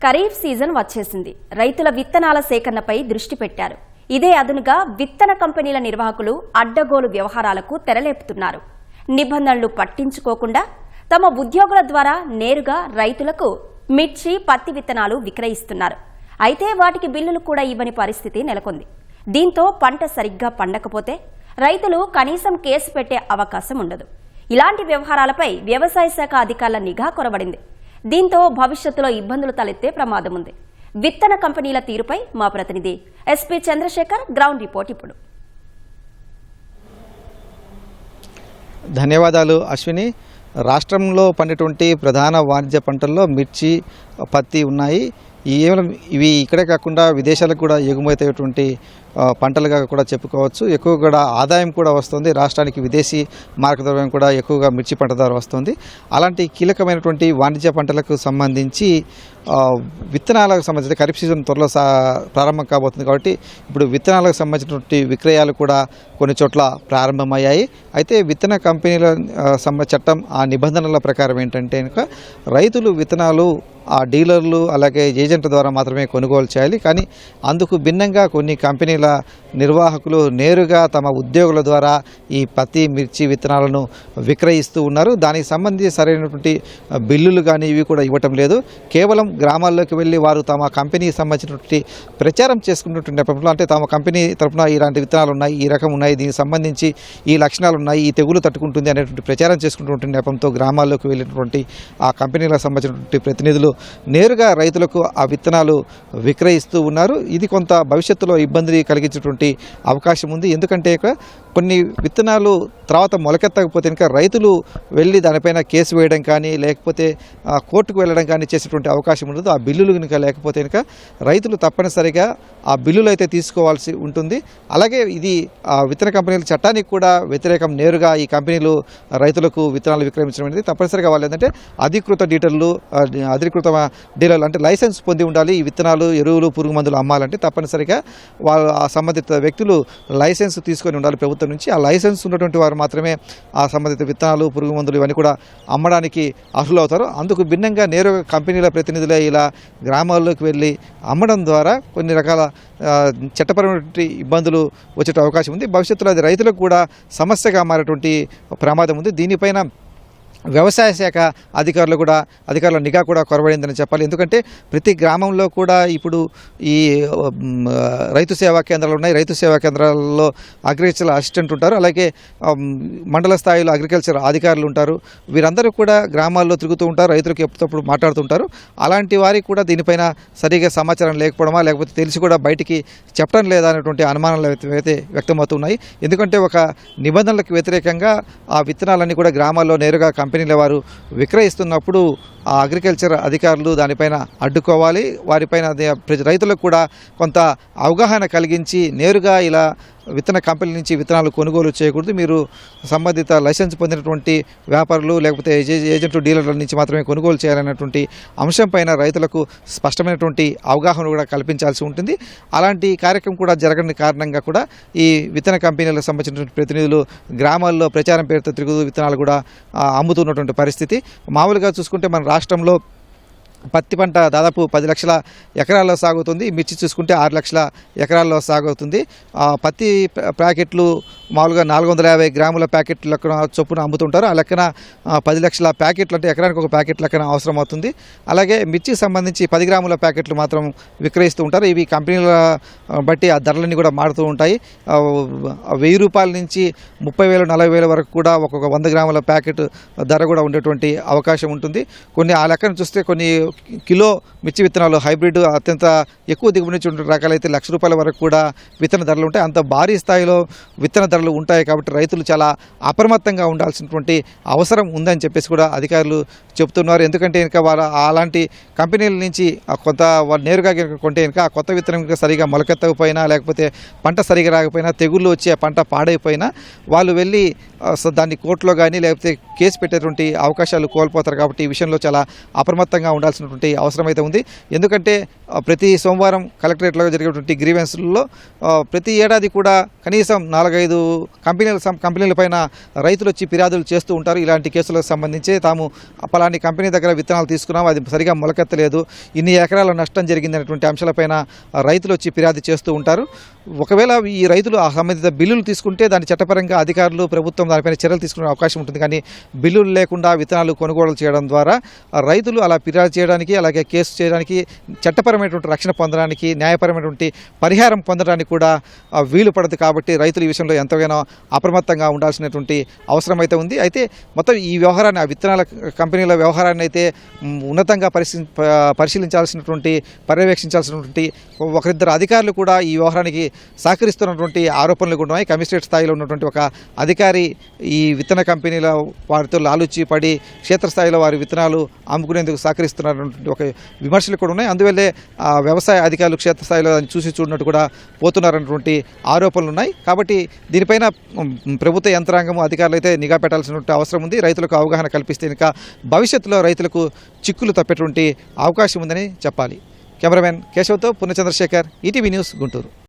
Kharif season వచ్చేసింది. రైతుల విత్తనాల సేకరణపై దృష్టి పెట్టారు. ఇదే అదునుగా విత్తన కంపెనీల నిర్వాహకులు అడ్డగోలు వ్యవహారాలకు తెరలేపుతున్నారు. నిబంధనలు పట్టించుకోకుండా తమ ఉద్యోగుల ద్వారా నేరుగా రైతులకు మిర్చి, పత్తి విత్తనాలు విక్రయిస్తున్నారు. అయితే వాటికి బిల్లులు కూడా ఇవ్వని పరిస్థితి నెలకొంది. దీంతో పంట సరిగ్గా పండకపోతే రైతులు కనీసం కేసు పెట్టే అవకాశం ఉండదు. ఇలాంటి వ్యవహారాలపై వ్యవసాయ శాఖ అధికారుల నిఘా కొరబడింది. దీంతో భవిష్యత్తులో ఇబ్బందులు తలెత్తే ప్రమాదం ఉంది. విత్తన కంపెనీల తీరుపై మా ప్రతినిధి ఎస్పీ చంద్రశేఖర్ గ్రౌండ్ రిపోర్ట్ ఇప్పుడు. ధన్యవాదాలు అశ్విని. రాష్ట్రంలో పండేటువంటి ప్రధాన వాణిజ్య పంటల్లో మిర్చి, పత్తి ఉన్నాయి. ఇవి ఇక్కడే కాకుండా విదేశాలకు కూడా ఎగుమతయ్యేటువంటి పంటలుగా కూడా చెప్పుకోవచ్చు. ఎక్కువ కూడా ఆదాయం కూడా వస్తుంది. రాష్ట్రానికి విదేశీ మార్గద్రవ్యం కూడా ఎక్కువగా మిర్చి పంట ద్వారా వస్తుంది. అలాంటి కీలకమైనటువంటి వాణిజ్య పంటలకు సంబంధించి విత్తనాలకు సంబంధించిన ఖరీఫ్ సీజన్ త్వరలో ప్రారంభం కాబోతుంది. కాబట్టి ఇప్పుడు విత్తనాలకు సంబంధించినటువంటి విక్రయాలు కూడా కొన్ని చోట్ల ప్రారంభమయ్యాయి. అయితే విత్తన కంపెనీల చట్టం ఆ నిబంధనల ప్రకారం ఏంటంటే కనుక రైతులు విత్తనాలు ఆ డీలర్లు అలాగే ఏజెంట్ల ద్వారా మాత్రమే కొనుగోలు చేయాలి. కానీ అందుకు భిన్నంగా కొన్ని కంపెనీల నిర్వాహకులు నేరుగా తమ ఉద్యోగుల ద్వారా ఈ పత్తి, మిర్చి విత్తనాలను విక్రయిస్తూ ఉన్నారు. దానికి సంబంధించి సరైనటువంటి బిల్లులు కానీ ఇవి కూడా ఇవ్వటం లేదు. కేవలం గ్రామాల్లోకి వెళ్ళి వారు తమ కంపెనీకి సంబంధించినటువంటి ప్రచారం చేసుకున్నటువంటి నేపథ్యంలో, అంటే తమ కంపెనీ తరఫున ఇలాంటి విత్తనాలు ఉన్నాయి, ఈ రకం ఉన్నాయి, దీనికి సంబంధించి ఈ లక్షణాలు ఉన్నాయి, ఈ తెగులు తట్టుకుంటుంది అనేటువంటి ప్రచారం చేసుకున్నటువంటి నేపథ్యంతో గ్రామాల్లోకి వెళ్ళినటువంటి ఆ కంపెనీలకు సంబంధించినటువంటి ప్రతినిధులు నేరుగా రైతులకు ఆ విత్తనాలు విక్రయిస్తూ ఉన్నారు. ఇది కొంత భవిష్యత్తులో ఇబ్బంది కలిగించేటువంటి అవకాశం ఉంది. ఎందుకంటే కొన్ని విత్తనాలు తర్వాత మొలకెత్తకపోతే కనుక రైతులు వెళ్ళి దానిపైన కేసు వేయడం కానీ లేకపోతే కోర్టుకు వెళ్ళడం కానీ చేసేటువంటి అవకాశం ఉండదు. ఆ బిల్లులు కనుక లేకపోతే కనుక రైతులు తప్పనిసరిగా ఆ బిల్లులు అయితే తీసుకోవాల్సి ఉంటుంది. అలాగే ఇది విత్తన కంపెనీల చట్టానికి కూడా వ్యతిరేకం. నేరుగా ఈ కంపెనీలు రైతులకు విత్తనాలు విక్రయించడం అనేది తప్పనిసరిగా వాళ్ళు ఏంటంటే అధికృత డీలర్లు అంటే లైసెన్స్ పొంది ఉండాలి. ఈ విత్తనాలు, ఎరువులు, పురుగు మందులు అమ్మాలంటే తప్పనిసరిగా వాళ్ళు ఆ సంబంధిత వ్యక్తులు లైసెన్స్ తీసుకొని ఉండాలి ప్రభుత్వం నుంచి. ఆ లైసెన్స్ ఉన్నటువంటి వారు మాత్రమే ఆ సంబంధిత విత్తనాలు, పురుగు మందులు ఇవన్నీ కూడా అమ్మడానికి అర్హులవుతారు. అందుకు భిన్నంగా నేరుగా కంపెనీల ప్రతినిధులే ఇలా గ్రామాల్లోకి వెళ్ళి అమ్మడం ద్వారా కొన్ని రకాల చట్టపరమైన ఇబ్బందులు వచ్చే అవకాశం ఉంది. భవిష్యత్తులో అది రైతులకు కూడా సమస్యగా మారేటువంటి ప్రమాదం ఉంది. దీనిపైన వ్యవసాయ శాఖ అధికారుల నిఘా కూడా కొరబడిందని చెప్పాలి. ఎందుకంటే ప్రతి గ్రామంలో కూడా ఇప్పుడు ఈ రైతు సేవా కేంద్రాలు ఉన్నాయి. రైతు సేవా కేంద్రాల్లో అగ్రికల్చర్ అసిస్టెంట్ ఉంటారు. అలాగే మండల స్థాయిలో అగ్రికల్చర్ అధికారులు ఉంటారు. వీరందరూ కూడా గ్రామాల్లో తిరుగుతూ ఉంటారు, రైతులకు ఎప్పటికప్పుడు మాట్లాడుతుంటారు. అలాంటి వారికి కూడా దీనిపైన సరిగా సమాచారం లేకపోవడమా లేకపోతే తెలిసి కూడా బయటికి చెప్పడం లేదా అనేటువంటి అనుమానాలు అయితే వ్యక్తమవుతున్నాయి. ఎందుకంటే ఒక నిబంధనలకు వ్యతిరేకంగా ఆ విత్తనాలన్నీ కూడా గ్రామాల్లో నేరుగా కంపెనీల వారు విక్రయిస్తున్నప్పుడు ఆ అగ్రికల్చర్ అధికారులు దానిపైన అడ్డుకోవాలి. వారిపైన రైతులకు కూడా కొంత అవగాహన కలిగించి నేరుగా ఇలా విత్తన కంపెనీ నుంచి విత్తనాలు కొనుగోలు చేయకూడదు, మీరు సంబంధిత లైసెన్స్ పొందినటువంటి వ్యాపారులు లేకపోతే ఏజెంట్లు, డీలర్ల నుంచి మాత్రమే కొనుగోలు చేయాలన్నటువంటి అంశం పైన రైతులకు స్పష్టమైనటువంటి అవగాహన కూడా కల్పించాల్సి ఉంటుంది. అలాంటి కార్యక్రమం కూడా జరగని కారణంగా కూడా ఈ విత్తన కంపెనీలకు సంబంధించినటువంటి ప్రతినిధులు గ్రామాల్లో ప్రచారం పేరుతో తిరుగుతూ విత్తనాలు కూడా అమ్ముతున్నటువంటి పరిస్థితి. మామూలుగా చూసుకుంటే మన రాష్ట్రంలో పత్తి పంట దాదాపు 10 లక్షల ఎకరాల్లో సాగుతుంది. మిర్చి చూసుకుంటే 6 లక్షల ఎకరాల్లో సాగుతుంది. పత్తి ప్యాకెట్లు మామూలుగా 450 గ్రాముల ప్యాకెట్ లెక్కన చొప్పున అమ్ముతుంటారు. ఆ లెక్కన 10 లక్షల ప్యాకెట్లు అంటే ఎకరానికి ఒక ప్యాకెట్ లెక్కన అవసరం అవుతుంది. అలాగే మిర్చికి సంబంధించి 10 గ్రాముల ప్యాకెట్లు మాత్రం విక్రయిస్తూ ఉంటారు. ఇవి కంపెనీల బట్టి ఆ ధరలన్నీ కూడా మారుతూ ఉంటాయి. 1000 రూపాయల నుంచి 30,000, 40,000 వరకు కూడా ఒక్కొక్క 100 గ్రాముల ప్యాకెట్ ధర కూడా ఉండేటువంటి అవకాశం ఉంటుంది. కొన్ని ఆ లెక్కను చూస్తే కొన్ని కిలో మిర్చి విత్తనాలు హైబ్రిడ్ అత్యంత ఎక్కువ దిగుబడి నుంచి ఉండే రకాలైతే ₹1,00,000 వరకు కూడా విత్తన ధరలు ఉంటాయి. అంత భారీ స్థాయిలో విత్తన ధరలు ఉంటాయి. కాబట్టి రైతులు చాలా అప్రమత్తంగా ఉండాల్సినటువంటి అవసరం ఉందని చెప్పేసి కూడా అధికారులు చెబుతున్నారు. ఎందుకంటే ఇంకా వాళ్ళ అలాంటి కంపెనీల నుంచి కొంత వాళ్ళు నేరుగా కొంటే కనుక ఆ కొత్త విత్తనం సరిగా మొలకెత్తకపోయినా లేకపోతే పంట సరిగా రాకపోయినా, తెగుళ్ళు వచ్చి ఆ పంట పాడైపోయినా వాళ్ళు వెళ్ళి దాన్ని కోర్టులో కానీ లేకపోతే కేసు పెట్టేటువంటి అవకాశాలు కోల్పోతారు. కాబట్టి ఈ విషయంలో చాలా అప్రమత్తంగా ఉండాల్సిన చేయాల్సినటువంటి అవసరం అయితే ఉంది. ఎందుకంటే ప్రతి సోమవారం కలెక్టరేట్లో జరిగేటువంటి గ్రీవెన్స్లలో ప్రతి ఏడాది కూడా కనీసం 4-5 కంపెనీలపైన రైతులు వచ్చి ఫిర్యాదులు చేస్తూ ఉంటారు. ఇలాంటి కేసులకు సంబంధించి తాము పలాని కంపెనీ దగ్గర విత్తనాలు తీసుకున్నాం, అది సరిగా మొలకెత్తలేదు, ఇన్ని ఎకరాల నష్టం జరిగిందనేటువంటి అంశాలపైన రైతులు వచ్చి ఫిర్యాదు చేస్తూ ఉంటారు. ఒకవేళ ఈ రైతులు ఆ సంబంధిత బిల్లులు తీసుకుంటే దాని చట్టపరంగా అధికారులు ప్రభుత్వం దానిపైన చర్యలు తీసుకునే అవకాశం ఉంటుంది. కానీ బిల్లులు లేకుండా విత్తనాలు కొనుగోలు చేయడం ద్వారా రైతులు అలా ఫిర్యాదు చేయడానికి, అలాగే కేసు చేయడానికి, చట్టపరమైనటువంటి రక్షణ పొందడానికి, న్యాయపరమైనటువంటి పరిహారం పొందడానికి కూడా వీలు పడదు. కాబట్టి రైతులు ఈ విషయంలో ఎంతగానో అప్రమత్తంగా ఉండాల్సినటువంటి అవసరం అయితే ఉంది. అయితే మొత్తం ఈ వ్యవహారాన్ని, ఆ విత్తనాల కంపెనీల వ్యవహారాన్ని అయితే ఉన్నతంగా పరిశీలించాల్సినటువంటి, పర్యవేక్షించాల్సినటువంటి ఒకరిద్దరు అధికారులు కూడా ఈ వ్యవహారానికి సహకరిస్తున్నటువంటి ఆరోపణలు కూడా ఉన్నాయి. కమిషనరేట్ స్థాయిలో ఉన్నటువంటి ఒక అధికారి ఈ విత్తన కంపెనీల వారితో లాలుచి పడి క్షేత్రస్థాయిలో వారి విత్తనాలు అమ్ముకునేందుకు సహకరిస్తున్నటువంటి ఒక విమర్శలు కూడా ఉన్నాయి. అందువల్లే వ్యవసాయ అధికారులు క్షేత్రస్థాయిలో దాన్ని చూసి చూడనట్టు కూడా పోతున్నారన్నటువంటి ఆరోపణలు ఉన్నాయి. కాబట్టి దీనిపైన ప్రభుత్వ యంత్రాంగం, అధికారులు అయితే నిఘా పెట్టాల్సినటువంటి అవసరం ఉంది. రైతులకు అవగాహన కల్పిస్తే ఇంకా భవిష్యత్తులో రైతులకు చిక్కులు తప్పేటువంటి అవకాశం ఉందని చెప్పాలి. కెమెరామెన్ కేశవ్తో పూర్ణచంద్రశేఖర్, ఈటీవీ న్యూస్, గుంటూరు.